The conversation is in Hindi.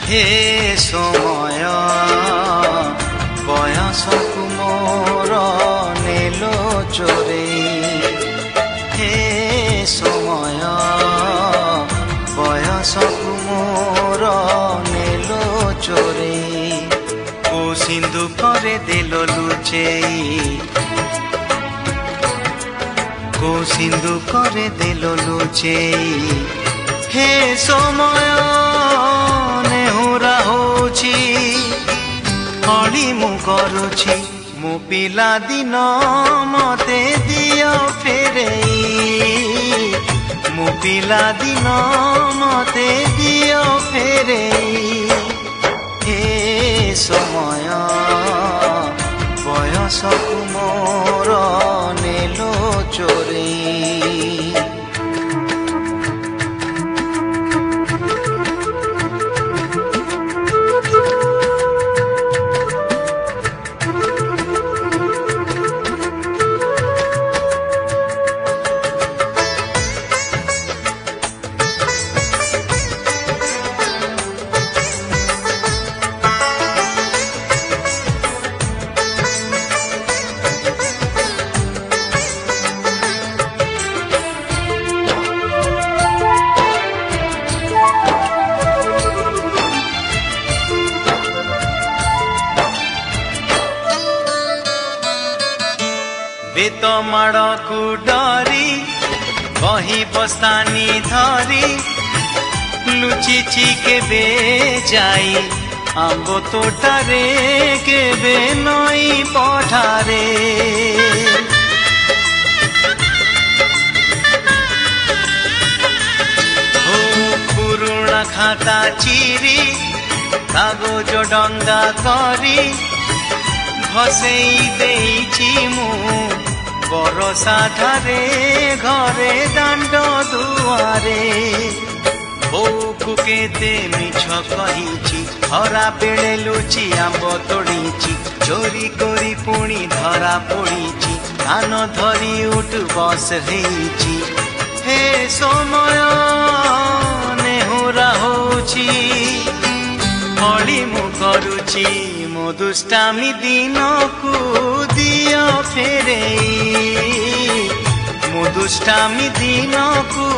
हे समय बयसकु मोर नेलो चोरे हे समय बयसकु मोर नेलो चोरे को सिंधु करे देलो लुचेई को सिंधु करे देलो लुचेई हे समय नेहुरा होची हली मु करुची मु पिला दिन मते दियो फेरेई मु पिला दिन मते दियो फेरेई हे समय बयसकु मोर नेलो चोरे बेत माड़कू डरी बही बस्तानी धरी लुचिची केबे जाई आंब तोटारे केबे नई पठारे ओ पुरुणा खाता चिरी कागज डंगा करी भसेई देइची मु बरसा धारे घरे दांड दुआरे बोकु केते मिछ कहिची हरा बेले लुची आंब तोड़ीची चोरी करी पुणी धरा पड़ीची कान धरी उठ बस हेची हे समय नेहुरा होची हली मु करुची मो दुष्टामी दिन को दियो फेरेई मो दुष्टामी दिन को